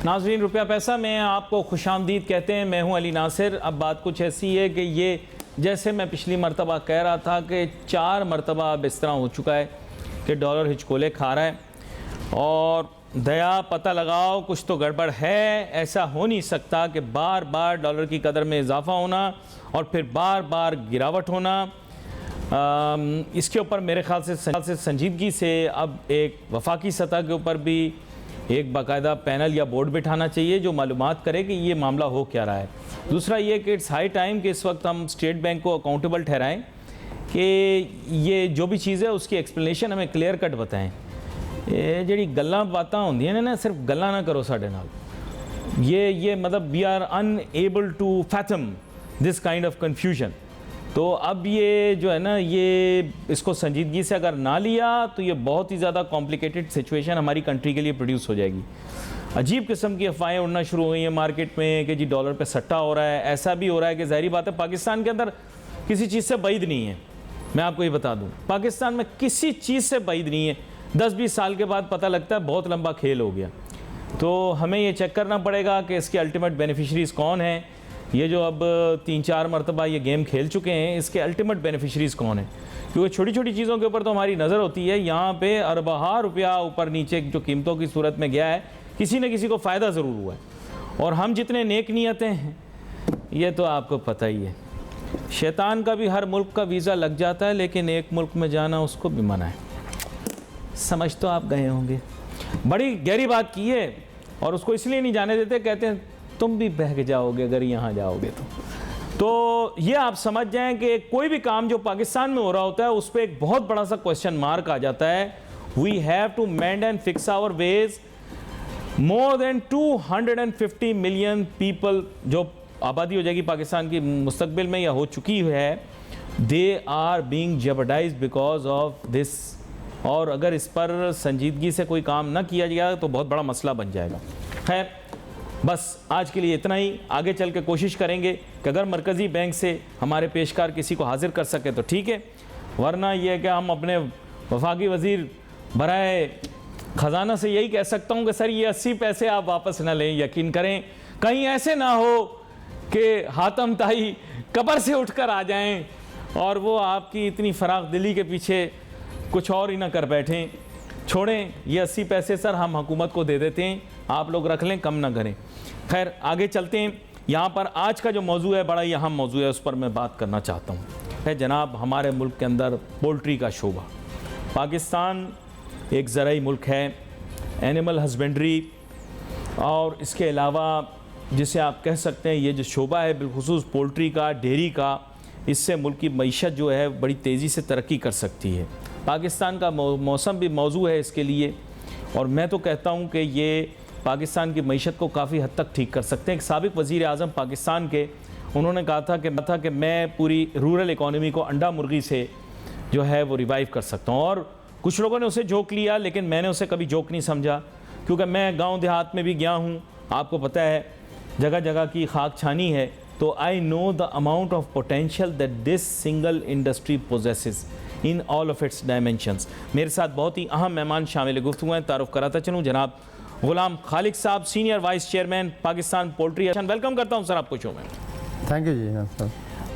ناظرین روپیہ پیسہ میں آپ کو خوش آمدید کہتے ہیں. میں ہوں علی ناصر. اب بات کچھ ایسی ہے کہ یہ جیسے میں پچھلی مرتبہ کہہ رہا تھا کہ 4 مرتبہ اب اس طرح ہو چکا ہے کہ ڈالر ہچکولے کھا رہا ہے اور دیا پتہ لگاؤ کچھ تو گڑبڑ ہے. ایسا ہو نہیں سکتا کہ بار بار ڈالر کی قدر میں اضافہ ہونا اور پھر بار بار گراوٹ ہونا. اس کے اوپر میرے خیال سے سنجیدگی سے اب ایک وفاقی سطح کے اوپر بھی ایک باقاعدہ پینل یا بورڈ بٹھانا چاہیے جو معلومات کرے کہ یہ معاملہ ہو کیا رہا ہے. دوسرا یہ کہ اٹس ہائی ٹائم کہ اس وقت ہم اسٹیٹ بینک کو اکاؤنٹیبل ٹھہرائیں کہ یہ جو بھی چیز ہے اس کی ایکسپلینیشن ہمیں کلیئر کٹ بتائیں. یہ جڑی گلاں باتاں ہوندیاں نے نا صرف گلاں نہ کرو ساڈے نال. یہ مطلب we are unable to fathom this kind of confusion. تو اب یہ جو ہے نا یہ اس کو سنجیدگی سے اگر نہ لیا تو یہ بہت ہی زیادہ کمپلیکیٹڈ سچویشن ہماری کنٹری کے لیے پروڈیوس ہو جائے گی. عجیب قسم کی افواہیں اڑنا شروع ہوئی ہیں مارکیٹ میں کہ جی ڈالر پہ سٹا ہو رہا ہے. ایسا بھی ہو رہا ہے کہ ظاہری بات ہے پاکستان کے اندر کسی چیز سے بعید نہیں ہے. میں آپ کو یہ بتا دوں پاکستان میں کسی چیز سے بعید نہیں ہے. 10-20 سال کے بعد پتہ لگتا ہے بہت لمبا کھیل ہو گیا. تو ہمیں یہ چیک کرنا پڑے گا کہ اس کے الٹیمیٹ بینیفیشریز کون ہیں. یہ جو اب 3-4 مرتبہ یہ گیم کھیل چکے ہیں اس کے الٹیمیٹ بینیفیشریز کون ہیں. کیونکہ چھوٹی چھوٹی چیزوں کے اوپر تو ہماری نظر ہوتی ہے. یہاں پہ اربہ روپیہ اوپر نیچے جو قیمتوں کی صورت میں گیا ہے کسی نہ کسی کو فائدہ ضرور ہوا ہے. اور ہم جتنے نیک نیتیں ہیں یہ تو آپ کو پتہ ہی ہے. شیطان کا بھی ہر ملک کا ویزا لگ جاتا ہے لیکن ایک ملک میں جانا اس کو بھی منع ہے. سمجھ تو آپ گئے ہوں گے. بڑی گہری بات کی ہے اور اس کو اس لیے نہیں جانے دیتے. کہتے ہیں تم بھی بہک جاؤ گے اگر یہاں جاؤ گے تو یہ آپ سمجھ جائیں کہ کوئی بھی کام جو پاکستان میں ہو رہا ہوتا ہے اس پہ ایک بہت بڑا سا کوسچن مارک آ جاتا ہے. We have to mend and fix our ways. More than 250 million people جو آبادی ہو جائے گی پاکستان کی مستقبل میں یا ہو چکی ہے they are being jeopardized because of this. اور اگر اس پر سنجیدگی سے کوئی کام نہ کیا جائے تو بہت بڑا مسئلہ بن جائے گا. خیر بس آج کے لیے اتنا ہی. آگے چل کے کوشش کریں گے کہ اگر مرکزی بینک سے ہمارے پیشکار کسی کو حاضر کر سکے تو ٹھیک ہے ورنہ یہ کہ ہم اپنے وفاقی وزیر برائے خزانہ سے یہی کہہ سکتا ہوں کہ سر یہ 80 پیسے آپ واپس نہ لیں. یقین کریں کہیں ایسے نہ ہو کہ حاتم طائی قبر سے اٹھ کر آ جائیں اور وہ آپ کی اتنی فراخ دلی کے پیچھے کچھ اور ہی نہ کر بیٹھیں. چھوڑیں یہ 80 پیسے سر ہم حکومت کو دے دیتے ہیں آپ لوگ رکھ لیں کم نہ کریں. خیر آگے چلتے ہیں. یہاں پر آج کا جو موضوع ہے بڑا ہی اہم موضوع ہے اس پر میں بات کرنا چاہتا ہوں. ہے جناب ہمارے ملک کے اندر پولٹری کا شعبہ. پاکستان ایک زرعی ملک ہے. اینیمل ہسبینڈری اور اس کے علاوہ جسے آپ کہہ سکتے ہیں یہ جو شعبہ ہے بالخصوص پولٹری کا ڈیری کا اس سے ملک کی معیشت جو ہے بڑی تیزی سے ترقی کر سکتی ہے. پاکستان کا موسم بھی موضوع ہے اس کے لیے اور میں تو کہتا ہوں کہ یہ پاکستان کی معیشت کو کافی حد تک ٹھیک کر سکتے ہیں. ایک سابق وزیر اعظم پاکستان کے انہوں نے کہا تھا کہ میں پوری رورل اکانومی کو انڈا مرغی سے جو ہے وہ ریوائیو کر سکتا ہوں. اور کچھ لوگوں نے اسے جوک لیا لیکن میں نے اسے کبھی جوک نہیں سمجھا کیونکہ میں گاؤں دیہات میں بھی گیا ہوں. آپ کو پتہ ہے جگہ جگہ کی خاک چھانی ہے. تو I know the amount of potential that this single industry possesses in all of its dimensions. میرے ساتھ بہت ہی اہم مہمان شامل گفتگو ہیں. تعارف کراتا چلوں جناب غلام خالق صاحب senior vice chairman Pakistan poultry. Welcome کرتا ہوں سر آپ کو شو میں. تھینک یو جی سر.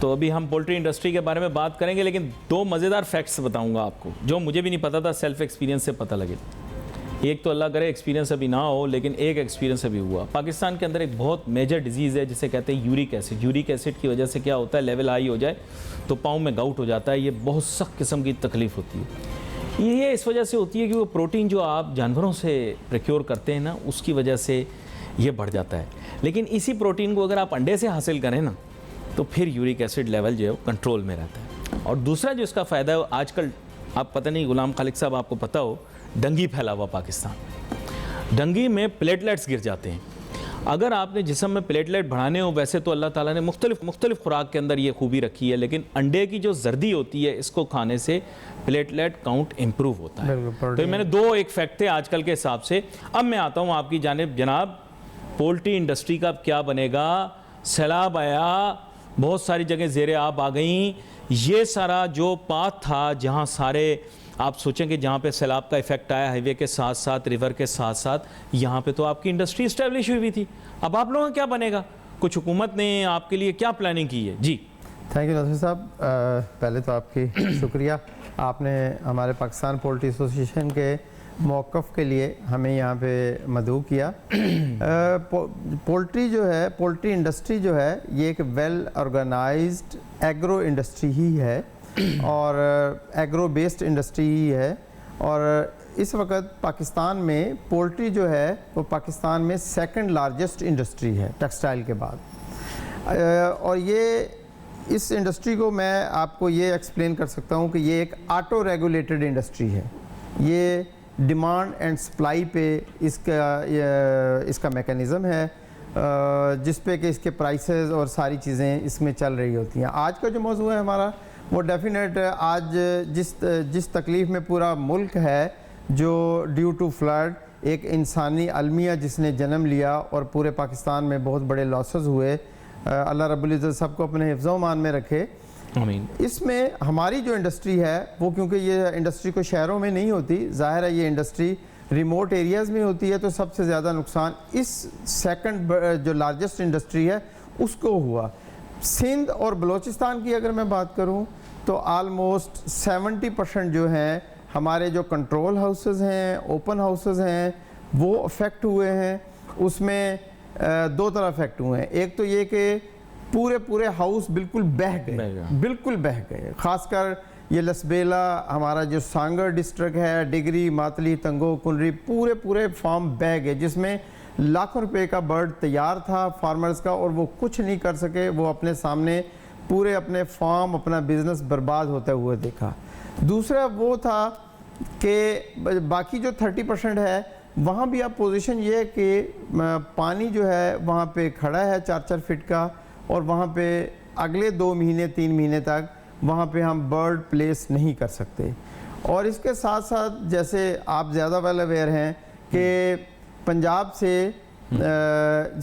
تو ابھی ہم پولٹری انڈسٹری کے بارے میں بات کریں گے لیکن 2 مزیدار فیکٹس بتاؤں گا آپ کو جو مجھے بھی نہیں پتا تھا. سیلف ایکسپیرینس سے پتہ لگے. ایک تو اللہ کرے ایکسپیرینس ابھی نہ ہو لیکن ایک ایکسپیرینس ابھی ہوا. پاکستان کے اندر ایک بہت میجر ڈیزیز ہے جسے کہتے ہیں یورک ایسڈ. یورک ایسڈ کی وجہ سے کیا ہوتا ہے لیول ہائی ہو جائے تو پاؤں میں گاؤٹ ہو جاتا ہے. یہ بہت سخت قسم کی تکلیف ہوتی ہے. یہ اس وجہ سے ہوتی ہے کہ وہ پروٹین جو آپ جانوروں سے پریکیور کرتے ہیں نا اس کی وجہ سے یہ بڑھ جاتا ہے. لیکن اسی پروٹین کو اگر آپ انڈے سے حاصل کریں نا تو پھر یورک ایسڈ لیول جو ہے وہ کنٹرول میں رہتا ہے. اور دوسرا جو اس کا فائدہ ہے آج کل آپ پتہ نہیں غلام خالق صاحب آپ کو پتہ ہو ڈنگی پھیلا ہوا پاکستان. ڈنگی میں پلیٹلیٹس گر جاتے ہیں. اگر آپ نے جسم میں پلیٹلیٹ بڑھانے ہو ویسے تو اللہ تعالیٰ نے مختلف خوراک کے اندر یہ خوبی رکھی ہے لیکن انڈے کی جو زردی ہوتی ہے اس کو کھانے سے پلیٹلیٹ کاؤنٹ امپروو ہوتا ہے. تو میں نے 2 ایک فیکٹ تھے آج کل کے حساب سے. اب میں آتا ہوں آپ کی جانب. جناب پولٹری انڈسٹری کا کیا بنے گا؟ سیلاب آیا, بہت ساری جگہیں زیر آب آ گئیں. یہ سارا جو پاتھ تھا جہاں سارے آپ سوچیں کہ جہاں پہ سیلاب کا ایفیکٹ آیا ہائی وے کے ساتھ ساتھ، ریور کے ساتھ ساتھ، یہاں پہ تو آپ کی انڈسٹری اسٹیبلش ہوئی ہوئی تھی. اب آپ لوگوں کا کیا بنے گا؟ کچھ حکومت نے آپ کے لیے کیا پلاننگ کی ہے؟ جی تھینک یو ناصر صاحب. پہلے تو آپ کی شکریہ، آپ نے ہمارے پاکستان پولٹری ایسوسیشن کے موقف کے لیے ہمیں یہاں پہ مدعو کیا. پولٹری جو ہے، پولٹری انڈسٹری جو ہے، یہ ایک ویل آرگنائزڈ ایگرو انڈسٹری ہی ہے اور ایگرو بیسڈ انڈسٹری ہی ہے. اور اس وقت پاکستان میں پولٹری جو ہے وہ پاکستان میں سیکنڈ لارجسٹ انڈسٹری ہے ٹیکسٹائل کے بعد. اور یہ اس انڈسٹری کو میں آپ کو یہ ایکسپلین کر سکتا ہوں کہ یہ ایک آٹو ریگولیٹڈ انڈسٹری ہے. یہ ڈیمانڈ اینڈ سپلائی پہ اس کا میکانزم ہے جس پہ کہ اس کے پرائسز اور ساری چیزیں اس میں چل رہی ہوتی ہیں. آج کا جو موضوع ہے ہمارا وہ ڈیفینیٹ آج جس تکلیف میں پورا ملک ہے جو ڈیو ٹو فلڈ ایک انسانی المیہ جس نے جنم لیا اور پورے پاکستان میں بہت بڑے لاسز ہوئے. اللہ رب العزت سب کو اپنے حفظ و امان میں رکھے. آمین. اس میں ہماری جو انڈسٹری ہے وہ کیونکہ یہ انڈسٹری کو شہروں میں نہیں ہوتی، ظاہر ہے یہ انڈسٹری ریموٹ ایریاز میں ہوتی ہے، تو سب سے زیادہ نقصان اس سیکنڈ جو لارجسٹ انڈسٹری ہے اس کو ہوا. سندھ اور بلوچستان کی اگر میں بات کروں تو آلموسٹ 70% جو ہیں ہمارے جو کنٹرول ہاؤسز ہیں، اوپن ہاؤسز ہیں، وہ افیکٹ ہوئے ہیں. اس میں دو طرح افیکٹ ہوئے ہیں. ایک تو یہ کہ پورے ہاؤس بالکل بہہ گئے. خاص کر یہ لسبیلا ہمارا جو سانگر ڈسٹرکٹ ہے، ڈگری، ماتلی، تنگو، کنری، پورے فارم بہہ گئے جس میں لاکھوں روپے کا برڈ تیار تھا فارمرز کا اور وہ کچھ نہیں کر سکے. وہ اپنے سامنے پورے اپنے فارم، اپنا بزنس برباد ہوتے ہوئے دیکھا. دوسرا وہ تھا کہ باقی جو 30% ہے وہاں بھی اب پوزیشن یہ ہے کہ پانی جو ہے وہاں پہ کھڑا ہے 4 فٹ کا اور وہاں پہ اگلے 2 مہینے 3 مہینے تک وہاں پہ ہم برڈ پلیس نہیں کر سکتے. اور اس کے ساتھ ساتھ جیسے آپ زیادہ ویل اویئر ہیں کہ پنجاب سے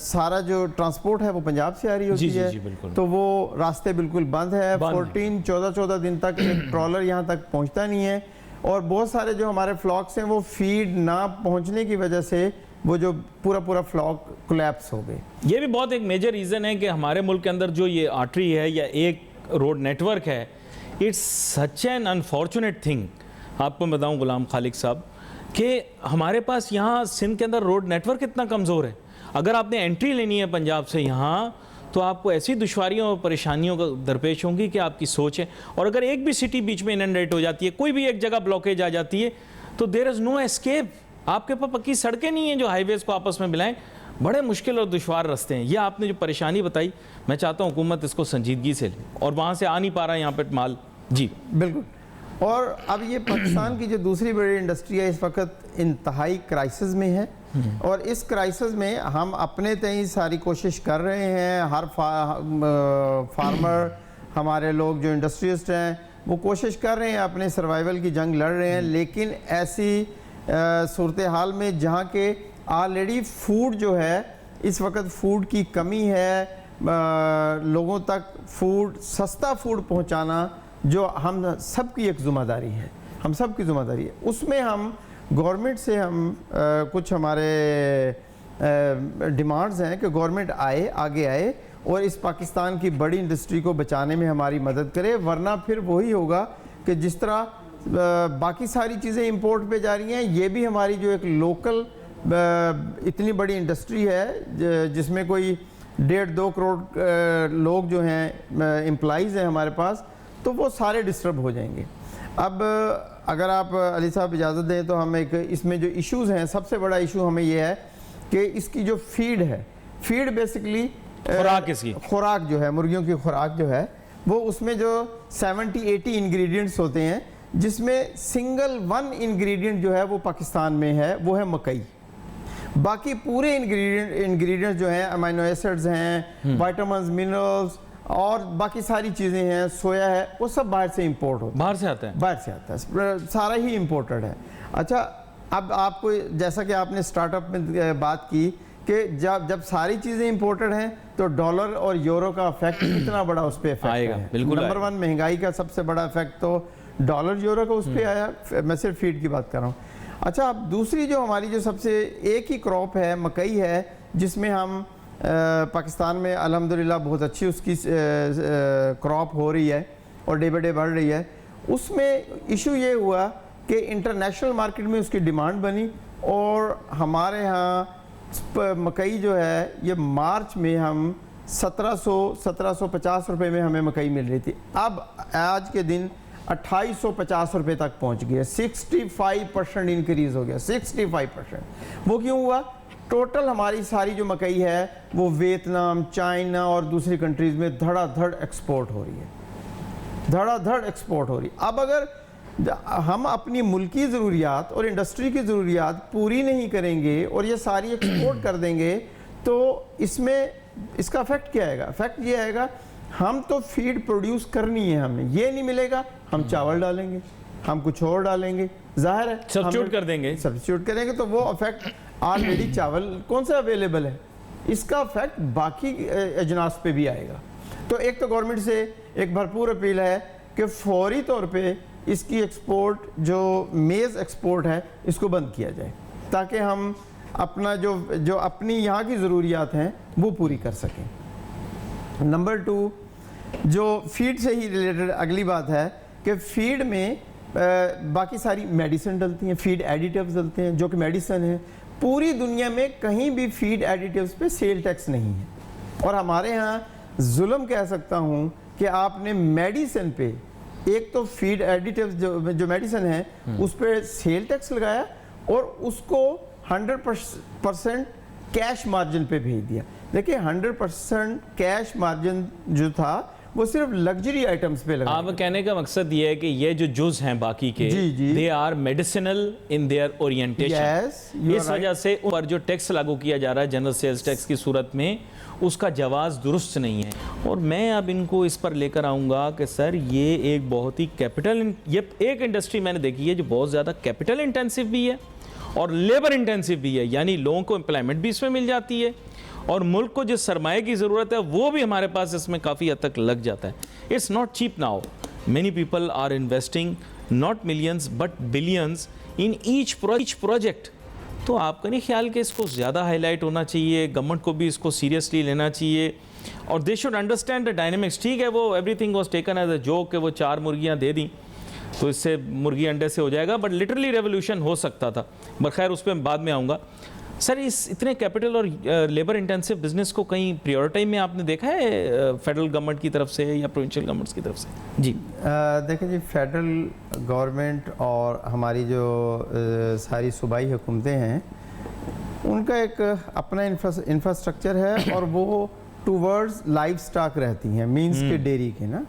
سارا جو ٹرانسپورٹ ہے وہ پنجاب سے آ رہی ہوتی ہے، تو وہ راستے بالکل بند ہے. 14 دن تک ایک ٹرالر یہاں تک پہنچتا نہیں ہے. اور بہت سارے جو ہمارے فلاکس ہیں وہ فیڈ نہ پہنچنے کی وجہ سے وہ جو پورا فلاک کولیپس ہو گئے. یہ بھی بہت ایک میجر ریزن ہے کہ ہمارے ملک کے اندر جو یہ آرٹری ہے یا ایک روڈ نیٹ ورک ہے، it's such an unfortunate thing. آپ کو بتاؤں غلام خالق صاحب کہ ہمارے پاس یہاں سندھ کے اندر روڈ نیٹ ورک اتنا کمزور ہے. اگر آپ نے انٹری لینی ہے پنجاب سے یہاں تو آپ کو ایسی دشواریوں اور پریشانیوں کا درپیش ہوں گی کہ آپ کی سوچ ہے. اور اگر ایک بھی سٹی بیچ میں اننڈیٹ ہو جاتی ہے، کوئی بھی ایک جگہ بلاکیج آ جاتی ہے تو دیر از نو اسکیپ. آپ کے پاس پکی سڑکیں نہیں ہیں جو ہائی ویز کو آپس میں ملائیں. بڑے مشکل اور دشوار راستے ہیں. یہ آپ نے جو پریشانی بتائی، میں چاہتا ہوں حکومت اس کو سنجیدگی سے لے، اور وہاں سے آ نہیں پا رہا ہے یہاں پہ مال. جی بالکل. اور اب یہ پاکستان کی جو دوسری بڑی انڈسٹری ہے اس وقت انتہائی کرائسس میں ہے، اور اس کرائسس میں ہم اپنے تئیں ساری کوشش کر رہے ہیں. ہر فارمر، ہمارے لوگ جو انڈسٹریسٹ ہیں وہ کوشش کر رہے ہیں، اپنے سروائیول کی جنگ لڑ رہے ہیں. لیکن ایسی صورتحال میں جہاں کہ آلریڈی فوڈ جو ہے اس وقت فوڈ کی کمی ہے، لوگوں تک سستا فوڈ پہنچانا جو ہم سب کی ایک ذمہ داری ہے، ہم سب کی ذمہ داری ہے. اس میں ہم گورنمنٹ سے ہم کچھ ہمارے ڈیمانڈز ہیں کہ گورنمنٹ آگے آئے اور اس پاکستان کی بڑی انڈسٹری کو بچانے میں ہماری مدد کرے. ورنہ پھر وہی ہوگا کہ جس طرح باقی ساری چیزیں امپورٹ پہ جا رہی ہیں، یہ بھی ہماری جو ایک لوکل اتنی بڑی انڈسٹری ہے جس میں کوئی 1.5-2 کروڑ لوگ جو ہیں امپلائیز ہیں ہمارے پاس، تو وہ سارے ڈسٹرب ہو جائیں گے. اب اگر آپ علی صاحب اجازت دیں تو ہم اس میں جو ایشوز ہیں، سب سے بڑا ایشو ہمیں یہ ہے کہ اس کی جو فیڈ ہے، فیڈ بیسکلی خوراک جو ہے، مرغیوں کی خوراک جو ہے، وہ اس میں جو 70-80 انگریڈینٹس ہوتے ہیں جس میں سنگل 1 انگریڈینٹ جو ہے وہ پاکستان میں ہے، وہ ہے مکئی. باقی پورے انگریڈینٹس جو ہیں امینو ایسڈز ہیں، وائٹامنز، منرلز اور باقی ساری چیزیں ہیں، سویا ہے، وہ سب باہر سے امپورٹ ہوتا ہے، باہر سے آتا ہے، سارا ہی امپورٹڈ ہے. اچھا، اب آپ کو جیسا کہ آپ نے سٹارٹ اپ میں بات کی کہ جب ساری چیزیں امپورٹڈ ہیں تو ڈالر اور یورو کا افیکٹ کتنا بڑا اس پہ افیکٹ ہے. نمبر 1 مہنگائی کا سب سے بڑا افیکٹ تو डॉलर यूरो का उस पे आया, मैं सिर्फ फीड की बात कर रहा हूँ। अच्छा, अब दूसरी जो हमारी जो सबसे एक ही क्रॉप है मकई है, जिसमें हम पाकिस्तान में अल्हम्दुलिल्लाह बहुत अच्छी उसकी क्रॉप हो रही है और डे बाई डे बढ़ रही है। उसमें इशू ये हुआ कि इंटरनेशनल मार्केट में उसकी डिमांड बनी और हमारे यहाँ मकई जो है ये मार्च में हम 1750 रुपये में हमें मकई मिल रही थी, अब आज के दिन 2850 रुपये तक पहुँच गई है। 65% इंक्रीज़ हो गया, 65%। वो क्यों हुआ? टोटल हमारी सारी जो मकई है वो वियतनाम, चाइना और दूसरी कंट्रीज़ में धड़ाधड़ एक्सपोर्ट हो रही है, धड़ाधड़ एक्सपोर्ट हो रही। अब अगर हम अपनी मुल्की ज़रूरियात और इंडस्ट्री की ज़रूरियात पूरी नहीं करेंगे और ये सारी एक्सपोर्ट कर देंगे तो इसमें इसका इफेक्ट क्या आएगा? इफेक्ट ये आएगा, हम तो फीड प्रोड्यूस करनी है, हमें ये नहीं मिलेगा, हम चावल डालेंगे, हम कुछ और डालेंगे, जाहिर है सब्स्टिट्यूट कर देंगे, सब्स्टिट्यूट करेंगे तो वो इफेक्ट ऑलरेडी चावल कौन सा अवेलेबल है, इसका इफेक्ट बाकी अजनास पे भी आएगा। तो एक तो गवर्नमेंट से एक भरपूर अपील है कि फौरी तौर पे इसकी एक्सपोर्ट जो मेज़ एक्सपोर्ट है इसको बंद किया जाए, ताकि हम अपना जो अपनी यहाँ की ज़रूरियात हैं वो पूरी कर सकें। नंबर 2, जो फीड से ही रिलेटेड अगली बात है कि फीड में बाकी सारी मेडिसिन डलती हैं, फीड एडिटिव्स डलते हैं जो कि मेडिसिन है। पूरी दुनिया में कहीं भी फीड एडिटिव्स पे सेल टैक्स नहीं है और हमारे यहाँ जुल्म कह सकता हूँ कि आपने मेडिसिन पे एक तो फीड एडिटिव्स जो मेडिसिन है उस पर सेल टैक्स लगाया और उसको 100% कैश मार्जिन पे भेज दिया। देखिए 100% कैश मार्जिन जो था वो सिर्फ लग्जरी आइटम्स पे लगा। आप कहने का मकसद ये है कि ये जो जुज हैं बाकी के, they are medicinal in their orientation. इस वजह से उन पर जो टैक्स लागू किया जा रहा है जनरल सेल्स टैक्स की सूरत में, उसका जवाज दुरुस्त नहीं है। और मैं अब इनको इस पर लेकर आऊँगा कि सर ये एक बहुत ही ये एक इंडस्ट्री मैंने देखी है जो बहुत ज़्यादा कैपिटल इंटेंसिव भी है और लेबर इंटेंसिव भी है, यानी लोगों को एम्प्लॉयमेंट भी इसमें मिल जाती है और मुल्क को जिस सरमाए की ज़रूरत है वो भी हमारे पास इसमें काफ़ी हद तक लग जाता है। It's not cheap now, many people are investing not millions but billions in each project. तो आपका नहीं ख्याल कि इसको ज़्यादा हाईलाइट होना चाहिए, गवर्नमेंट को भी इसको सीरियसली लेना चाहिए और they should understand the dynamics. ठीक है, वो everything was taken as a joke कि वो 4 मुर्गियाँ दे दी तो इससे मुर्गी अंडे से हो जाएगा, बट लिटरली रेवोल्यूशन हो सकता था। पर खैर उस पर बाद में आऊँगा। सर इस इतने कैपिटल और लेबर इंटेंसिव बिजनेस को कहीं प्रायोरिटी में आपने देखा है फेडरल गवर्नमेंट की तरफ से या प्रोविंशियल गवर्नमेंट्स की तरफ से? जी देखिए जी, फेडरल गवर्नमेंट और हमारी जो सारी सूबाई हुकूमतें हैं उनका एक अपना इंफ्रास्ट्रक्चर है और वो टूवर्ड्स लाइव स्टॉक रहती हैं, मीन्स के डेयरी के ना।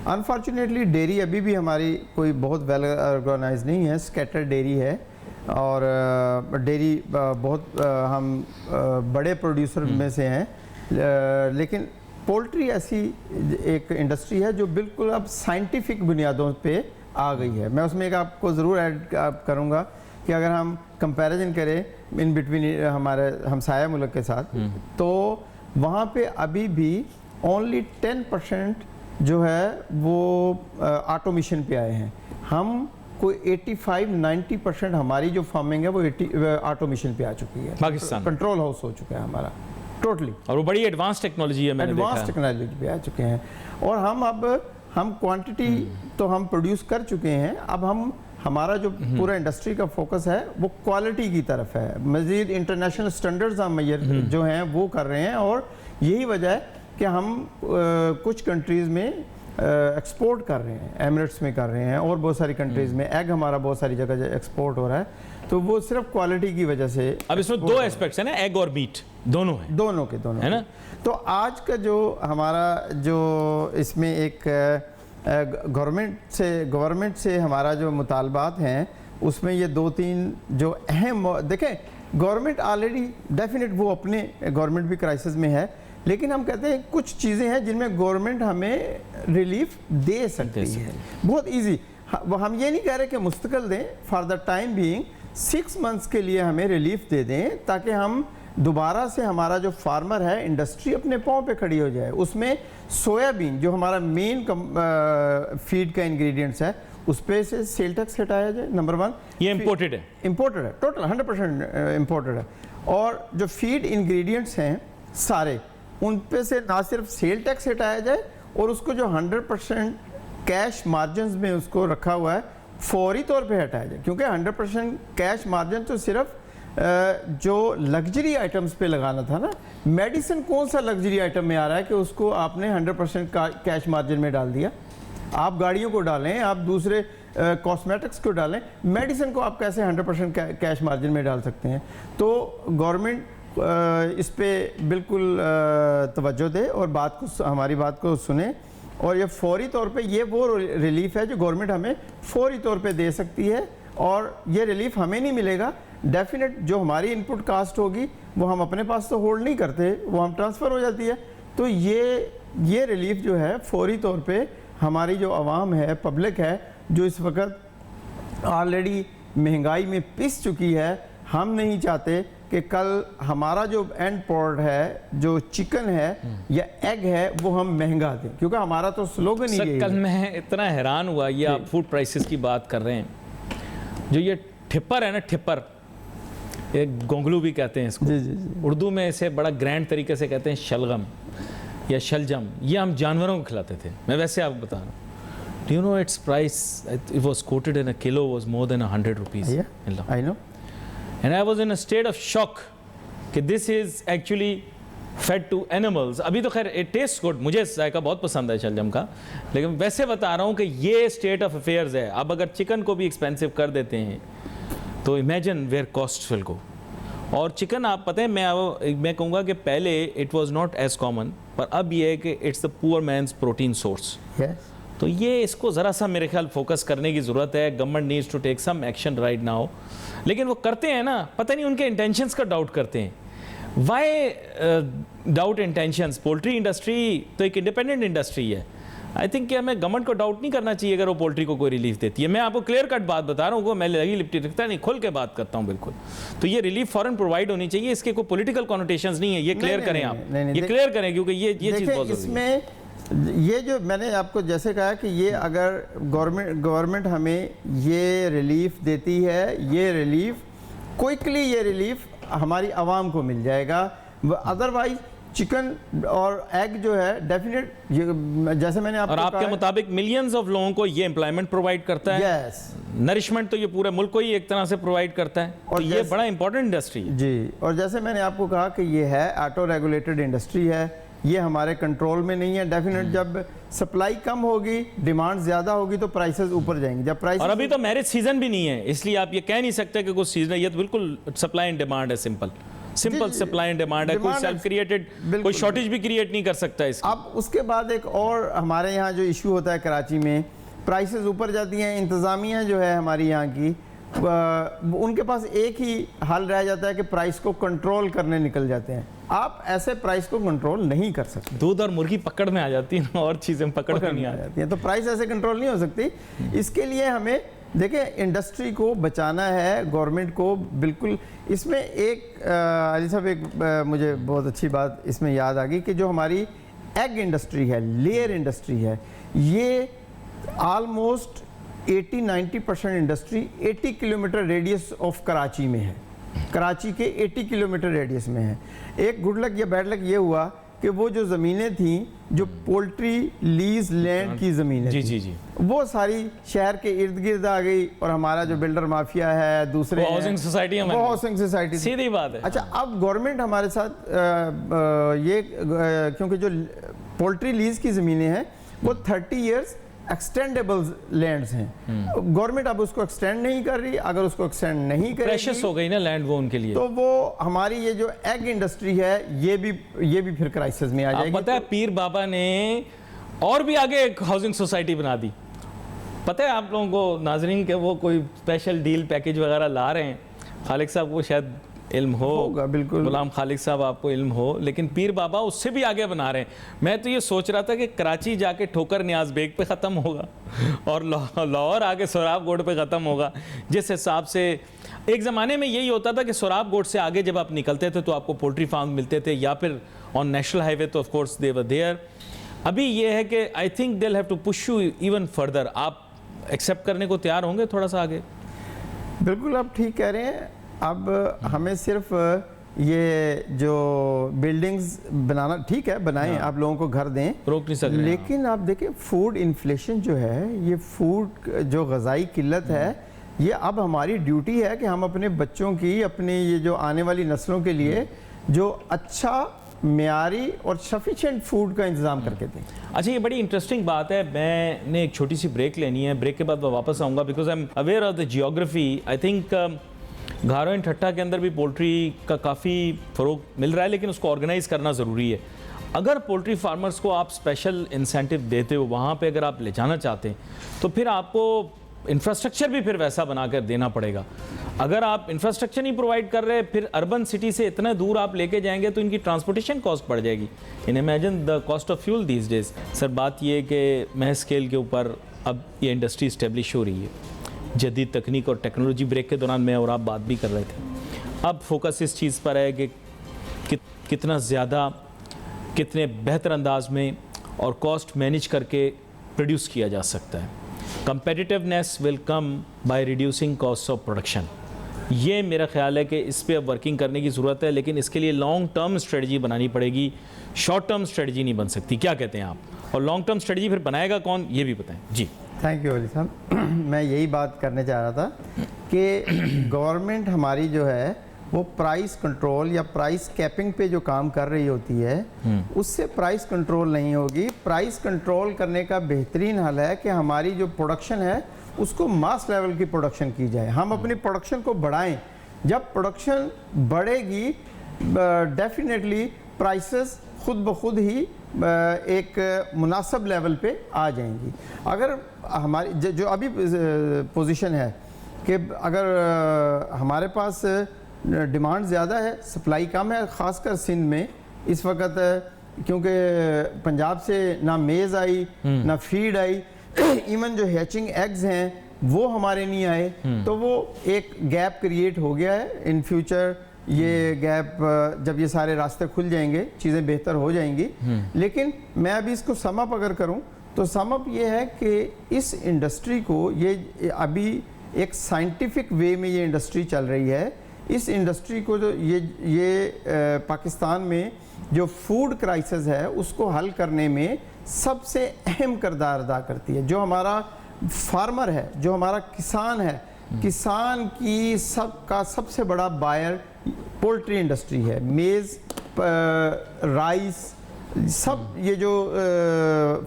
अनफॉर्चुनेटली डेयरी अभी भी हमारी कोई बहुत वेल ऑर्गेनाइज नहीं है, स्कैटर डेयरी है और डेयरी बहुत हम बड़े प्रोड्यूसर में से हैं। लेकिन पोल्ट्री ऐसी एक इंडस्ट्री है जो बिल्कुल अब साइंटिफिक बुनियादों पे आ गई है। मैं उसमें एक आपको ज़रूर ऐड करूँगा कि अगर हम कंपैरिजन करें इन बिटवीन हमारे हमसाया मुल्क के साथ, तो वहाँ पे अभी भी ओनली 10% जो है वो ऑटोमेशन पे आए हैं। हम कोई 85-90% हमारी जो फार्मिंग है वो ऑटोमेशन पे आ चुकी है। पाकिस्तान कंट्रोल हाउस हो चुका है हमारा टोटली, और वो बड़ी एडवांस टेक्नोलॉजी है, मैंने देखा है। एडवांस टेक्नोलॉजी पे आ चुके हैं और हम क्वांटिटी तो हम प्रोड्यूस कर चुके हैं। अब हमारा जो पूरा इंडस्ट्री का फोकस है वो क्वालिटी की तरफ है। मज़ीद इंटरनेशनल स्टैंडर्ड्स हम जो हैं वो कर रहे हैं और यही वजह है कि हम कुछ कंट्रीज़ में एक्सपोर्ट कर रहे हैं, एमिरेट्स में कर रहे हैं और बहुत सारी कंट्रीज़ में। एग हमारा बहुत सारी जगह एक्सपोर्ट हो रहा है, तो वो सिर्फ क्वालिटी की वजह से। अब इसमें 2 एस्पेक्ट्स हैं ना, एग और मीट दोनों हैं, दोनों है ना। तो आज का जो हमारा जो इसमें एक गवर्नमेंट से हमारा जो मुतालबात हैं उसमें ये 2-3 जो अहम देखें, गवर्नमेंट ऑलरेडी डेफिनेट वो अपने गवर्नमेंट भी क्राइसिस में है, लेकिन हम कहते हैं कुछ चीज़ें हैं जिनमें गवर्नमेंट हमें रिलीफ दे सकती है बहुत इजी। हम ये नहीं कह रहे कि मुस्तकिल दें, for the time being 6 months के लिए हमें रिलीफ दे दें ताकि हम दोबारा से हमारा जो फार्मर है, इंडस्ट्री अपने पाँव पे खड़ी हो जाए। उसमें सोयाबीन जो हमारा मेन फीड का इंग्रेडिएंट्स है उस पे से सेल टैक्स हटाया जाए, नंबर 1। ये इम्पोर्टेड है, इम्पोर्टेड है, टोटल 100% इम्पोर्टेड है। और जो फीड इंग्रेडिएंट्स हैं सारे, उन पे से ना सिर्फ सेल टैक्स हटाया जाए और उसको जो 100% कैश मार्जिन में उसको रखा हुआ है फौरी तौर पे हटाया जाए, क्योंकि 100% कैश मार्जिन तो सिर्फ जो लग्जरी आइटम्स पे लगाना था ना। मेडिसिन कौन सा लग्जरी आइटम में आ रहा है कि उसको आपने 100% कैश मार्जिन में डाल दिया? आप गाड़ियों को डालें, आप दूसरे कॉस्मेटिक्स को डालें, मेडिसिन को आप कैसे 100% कैश मार्जिन में डाल सकते हैं? तो गवर्नमेंट इस पे बिल्कुल तवज्जो दे और हमारी बात को सुने, और ये फौरी तौर पे ये वो रिलीफ है जो गवर्नमेंट हमें फौरी तौर पे दे सकती है। और ये रिलीफ हमें नहीं मिलेगा, डेफिनेट जो हमारी इनपुट कास्ट होगी वो हम अपने पास तो होल्ड नहीं करते, वो हम ट्रांसफ़र हो जाती है। तो ये रिलीफ जो है फौरी तौर पे हमारी जो आवाम है, पब्लिक है, जो इस वक्त ऑलरेडी महंगाई में पिस चुकी है, हम नहीं चाहते कि कल हमारा जो एंड प्रोडक्ट है, जो चिकन है या एग है, वो हम महंगा दें, क्योंकि हमारा तो स्लोगन ही है। कल मैं इतना हैरान हुआ, ये आप फूड प्राइसेस की बात कर रहे हैं, जो ये ठिप्पर है ना, ठिप्पर, एक गोंगलू भी कहते हैं इसको, जी। उर्दू में इसे बड़ा ग्रैंड तरीके से कहते हैं शलगम या शलजम। ये हम जानवरों को खिलाते थे। मैं वैसे आपको बता रहा हूँ, do you know it's price, it was quoted in a kilo was more than 100 rupees. I know, and I was in a state of shock कि this is actually fed to animals. अभी तो खैर it taste good, मुझे जायका बहुत पसंद है शलजम का, लेकिन वैसे बता रहा हूँ कि ये स्टेट ऑफ अफेयर्स है। अब अगर चिकन को भी एक्सपेंसिव कर देते हैं तो imagine where cost will go. और चिकन आप पता है, मैं कहूँगा कि पहले it was not as common, पर अब ये है कि it's the poor man's protein source. तो ये इसको ज़रा सा मेरे ख्याल फोकस करने की ज़रूरत है। Government needs to take some action right now. लेकिन वो करते हैं ना, पता नहीं उनके इंटेंशंस का डाउट करते हैं। Why doubt intentions? Poultry industry तो एक इंडिपेंडेंट इंडस्ट्री है। आई थिंक कि हमें गवर्नमेंट को डाउट नहीं करना चाहिए अगर वो पोल्ट्री को कोई रिलीफ देती है। मैं आपको क्लियर कट बात बता रहा हूँ, मैं लगी लिपटी रखता नहीं, खुल के बात करता हूँ बिल्कुल। तो ये रिलीफ फॉरन प्रोवाइड होनी चाहिए, इसके कोई पॉलिटिकल कॉनोटेशंस नहीं है। ये क्लियर करें आप, ये क्लियर करें, क्योंकि ये चीज़ बहुत ज़रूरी है। ये जो मैंने आपको जैसे कहा कि ये अगर गवर्नमेंट हमें ये रिलीफ देती है, ये रिलीफ क्विकली, ये रिलीफ हमारी आवाम को मिल जाएगा। अदरवाइज चिकन और एग जो है डेफिनेट, जैसे मैंने आपको और आपके मुताबिक मिलियंस ऑफ लोगों को ये एम्प्लॉयमेंट प्रोवाइड करता है। यस, नरिशमेंट तो ये पूरे मुल्क को ही एक तरह से प्रोवाइड करता है। और ये बड़ा इंपॉर्टेंट इंडस्ट्री है जी। और जैसे मैंने आपको कहा कि ये है ऑटो रेगुलेटेड इंडस्ट्री है, ये हमारे कंट्रोल में नहीं है। डेफिनेट जब सप्लाई कम होगी, डिमांड ज्यादा होगी, तो प्राइसेस ऊपर जाएंगे। जब प्राइस, और अभी तो मैरिज सीजन भी नहीं है, इसलिए आप ये कह नहीं सकते कि कुछ सीजन, ये तो बिल्कुल सप्लाई एंड डिमांड है, सिंपल सप्लाई एंड डिमांड है। कोई सेल्फ क्रिएटेड, कोई शॉर्टेज भी क्रिएट नहीं कर सकता इसकी। अब उसके बाद एक और हमारे यहाँ जो इशू होता है कराची में, प्राइसेस ऊपर जाती हैं, इंतज़ामिया जो है हमारी यहाँ की, उनके पास एक ही हल रह जाता है कि प्राइस को कंट्रोल करने निकल जाते हैं। आप ऐसे प्राइस को कंट्रोल नहीं कर सकते। दूध और मुर्गी पकड़ में आ जाती है और चीज़ें पकड़ में नहीं आ जाती हैं, तो प्राइस ऐसे कंट्रोल नहीं हो सकती। इसके लिए हमें देखिए इंडस्ट्री को बचाना है, गवर्नमेंट को बिल्कुल। इसमें एक अली साहब, एक मुझे बहुत अच्छी बात इसमें याद आ गई कि जो हमारी एग इंडस्ट्री है, लेयर इंडस्ट्री है, ये almost 80-90% industry 80 kilometre radius of Karachi में है। कराची के 80 किलोमीटर रेडियस में है। एक गुड लक या बैड लक ये हुआ कि वो जो ज़मीनें थी, जो पोल्ट्री लीज लैंड की ज़मीनें, जी, वो सारी शहर के इर्द गिर्द आ गई। और हमारा जो बिल्डर माफिया है, दूसरे हाउसिंग सोसाइटी, वो हाउसिंग सोसाइटी, सीधी बात है। अच्छा, अब गवर्नमेंट हमारे साथ क्योंकि जो पोल्ट्री लीज की ज़मीनें हैं वो 30 ईयर्स एक्सटेंडेबल लैंड्स हैं, गवर्नमेंट अब उसको एक्सटेंड नहीं कर रही। अगर उसको एक्सटेंड नहीं करेगी, प्रेशियस हो गई ना लैंड वो उनके लिए, तो वो हमारी ये जो एग इंडस्ट्री है ये भी फिर क्राइसिस में आ जाएगी। पता है पीर बाबा ने और भी आगे एक हाउसिंग सोसाइटी बना दी। पता है आप लोगों को नाजरीन के वो कोई स्पेशल डील पैकेज वगैरह ला रहे हैं, खालिक साहब को शायद इल्म होगा, बिल्कुल गुलाम खालिक साहब आपको इल्म हो, लेकिन पीर बाबा उससे भी आगे बना रहे हैं। मैं तो ये सोच रहा था कि कराची जाके ठोकर नियाज बेग पे ख़त्म होगा और लाहौर आके सोराब गोड पे ख़त्म होगा। जिस हिसाब से एक ज़माने में यही होता था कि सोराब गोड से आगे जब आप निकलते थे तो आपको पोल्ट्री फार्म मिलते थे, या फिर ऑन नेशनल हाईवे तो of course they were there. अभी ये है कि I think they have to push you even further. आप एक्सेप्ट करने को तैयार होंगे थोड़ा सा आगे? बिल्कुल आप ठीक कह रहे हैं। अब हमें सिर्फ ये जो बिल्डिंग्स बनाना ठीक है, बनाएं, आप लोगों को घर दें, रोक नहीं सकते, लेकिन आप देखें फूड इन्फ्लेशन जो है, ये फूड जो ग़ज़ाई किल्लत है, ये अब हमारी ड्यूटी है कि हम अपने बच्चों की, अपनी ये जो आने वाली नस्लों के लिए जो अच्छा म्यारी और सफिशिएंट फूड का इंतज़ाम करके दें। अच्छा, ये बड़ी इंटरेस्टिंग बात है। मैंने एक छोटी सी ब्रेक लेनी है, ब्रेक के बाद मैं वापस आऊँगा because I am aware of the geography. I think Gharo and Thatta के अंदर भी पोल्ट्री का काफ़ी फ़रोग मिल रहा है, लेकिन उसको ऑर्गेनाइज़ करना ज़रूरी है। अगर पोल्ट्री फार्मर्स को आप स्पेशल इंसेंटिव देते हो, वहाँ पे अगर आप ले जाना चाहते हैं, तो फिर आपको इंफ्रास्ट्रक्चर भी फिर वैसा बना कर देना पड़ेगा। अगर आप इंफ्रास्ट्रक्चर नहीं प्रोवाइड कर रहे, फिर अर्बन सिटी से इतना दूर आप लेके जाएंगे तो इनकी ट्रांसपोर्टेशन कॉस्ट बढ़ जाएगी। In imagine the cost of fuel these days. Sir, बात ये है कि महज स्केल के ऊपर अब ये इंडस्ट्री इस्टेब्लिश हो रही है, जदीद तकनीक और टेक्नोलॉजी। ब्रेक के दौरान मैं और आप बात भी कर रहे थे। अब फोकस इस चीज़ पर है कि कितना ज़्यादा, कितने बेहतर अंदाज में और कॉस्ट मैनेज करके प्रोड्यूस किया जा सकता है। Competitiveness will come by reducing cost of production. ये मेरा ख्याल है कि इस पे अब वर्किंग करने की ज़रूरत है, लेकिन इसके लिए लॉन्ग टर्म स्ट्रेटजी बनानी पड़ेगी, शॉर्ट टर्म स्ट्रेटजी नहीं बन सकती। क्या कहते हैं आप? और लॉन्ग टर्म स्ट्रेटजी फिर बनाएगा कौन, ये भी बताएं जी। थैंक यू अली साहब। मैं यही बात करने चाह रहा था कि गवर्नमेंट हमारी जो है वो प्राइस कंट्रोल या प्राइस कैपिंग पे जो काम कर रही होती है, उससे प्राइस कंट्रोल नहीं होगी। प्राइस कंट्रोल करने का बेहतरीन हल है कि हमारी जो प्रोडक्शन है उसको मास लेवल की प्रोडक्शन की जाए, हम अपनी प्रोडक्शन को बढ़ाएं। जब प्रोडक्शन बढ़ेगी डेफिनेटली प्राइसेस खुद ब खुद ही एक मुनासिब लेवल पे आ जाएंगी। अगर हमारी जो अभी पोजीशन है कि अगर हमारे पास डिमांड ज़्यादा है, सप्लाई कम है, ख़ासकर सिंध में इस वक्त, क्योंकि पंजाब से ना मेज़ आई ना फीड आई, इवन जो हैचिंग एग्स हैं वो हमारे नहीं आए, तो वो एक गैप क्रिएट हो गया है। इन फ्यूचर ये गैप, जब ये सारे रास्ते खुल जाएंगे, चीज़ें बेहतर हो जाएंगी। लेकिन मैं अभी इसको सम अप अगर करूं तो सम अप ये है कि इस इंडस्ट्री को, ये अभी एक साइंटिफिक वे में ये इंडस्ट्री चल रही है। इस इंडस्ट्री को जो ये पाकिस्तान में जो फूड क्राइसिस है उसको हल करने में सबसे अहम किरदार अदा करती है। जो हमारा फार्मर है, जो हमारा किसान है, किसान की सबसे बड़ा बायर पोल्ट्री इंडस्ट्री है। मेज़, राइस, सब ये जो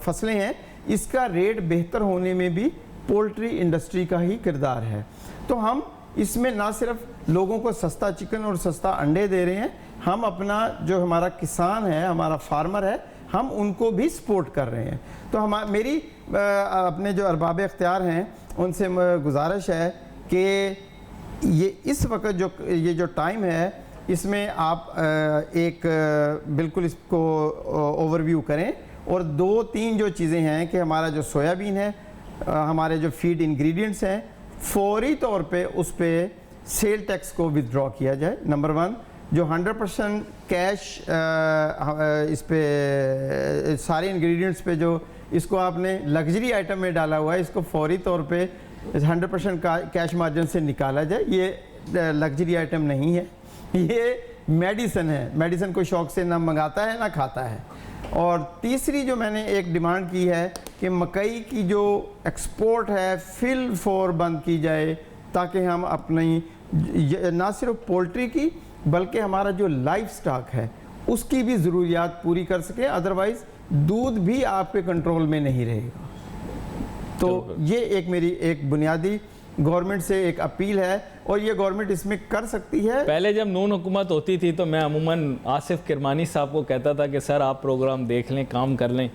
फसलें हैं, इसका रेट बेहतर होने में भी पोल्ट्री इंडस्ट्री का ही किरदार है। तो हम इसमें ना सिर्फ लोगों को सस्ता चिकन और सस्ता अंडे दे रहे हैं, हम अपना जो हमारा किसान है, हमारा फार्मर है, हम उनको भी सपोर्ट कर रहे हैं। तो मेरी अपने जो अरबाब इख्तियार हैं उनसे गुजारिश है कि ये इस वक्त ये जो टाइम है, इसमें आप एक बिल्कुल इसको ओवरव्यू करें। और 2-3 जो चीज़ें हैं कि हमारा जो सोयाबीन है, हमारे जो फीड इंग्रेडिएंट्स हैं, फौरी तौर पे उस पर सेल टैक्स को विथड्रॉ किया जाए। नंबर 1, जो 100% कैश इस पे सारे इंग्रेडिएंट्स पे जो इसको आपने लग्जरी आइटम में डाला हुआ है, इसको फौरी तौर पे 100% कैश मार्जिन से निकाला जाए। ये लग्जरी आइटम नहीं है, ये मेडिसिन है। मेडिसिन कोई शौक से ना मंगाता है ना खाता है। और तीसरी जो मैंने एक डिमांड की है कि मकई की जो एक्सपोर्ट है फिल फॉर बंद की जाए, ताकि हम अपनी ना सिर्फ पोल्ट्री की बल्कि हमारा जो लाइफ स्टॉक है उसकी भी ज़रूरियात पूरी कर सके। अदरवाइज़ दूध भी आपके कंट्रोल में नहीं रहेगा। तो ये एक मेरी एक बुनियादी गवर्नमेंट से एक अपील है, और ये गवर्नमेंट इसमें कर सकती है। पहले जब नून हुकूमत होती थी तो मैं अमूमन आसिफ किरमानी साहब को कहता था कि सर आप प्रोग्राम देख लें, काम कर लें,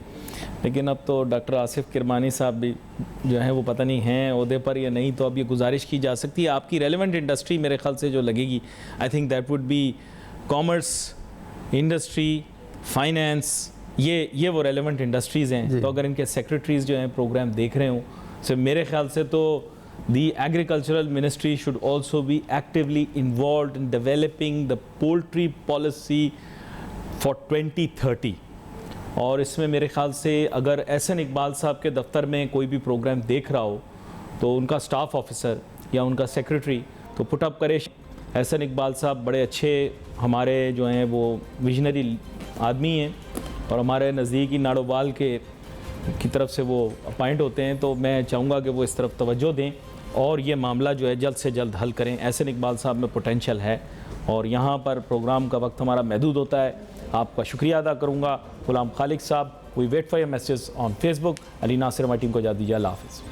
लेकिन अब तो डॉक्टर आसिफ किरमानी साहब भी जो है वो पता नहीं हैं ओहदे पर या नहीं। तो अब ये गुजारिश की जा सकती है, आपकी रेलेवेंट इंडस्ट्री मेरे ख्याल से जो लगेगी, I think that would be commerce, industry, finance, ये वो रेलेवेंट इंडस्ट्रीज़ हैं। तो अगर इनके सेक्रेटरीज़ जो हैं प्रोग्राम देख रहे हों, तो मेरे ख्याल से तो the agricultural ministry should also be actively involved in developing the poultry policy for 2030। और इसमें मेरे ख्याल से अगर एहसन इकबाल साहब के दफ्तर में कोई भी प्रोग्राम देख रहा हो تو ان کا سٹاف آفیسر یا ان کا سیکرٹری تو پٹ اپ کرے. احسن اقبال صاحب بڑے اچھے ہمارے جو ہیں وہ ویژنری آدمی ہیں اور ہمارے نزدیکی ناڑوبال کی طرف سے وہ اپائنٹ ہوتے ہیں, تو میں چاہوں گا کہ وہ اس طرف توجہ دیں اور یہ معاملہ جو ہے جلد سے جلد حل کریں. احسن اقبال صاحب میں پوٹینشیل ہے اور یہاں پر پروگرام کا وقت ہمارا محدود ہوتا ہے. آپ کا شکریہ ادا کروں گا. غلام خالق صاحب, we wait for your message on Facebook. Ali Nasir ہماری ٹیم کو اجازت دیجیے. اللہ حافظ.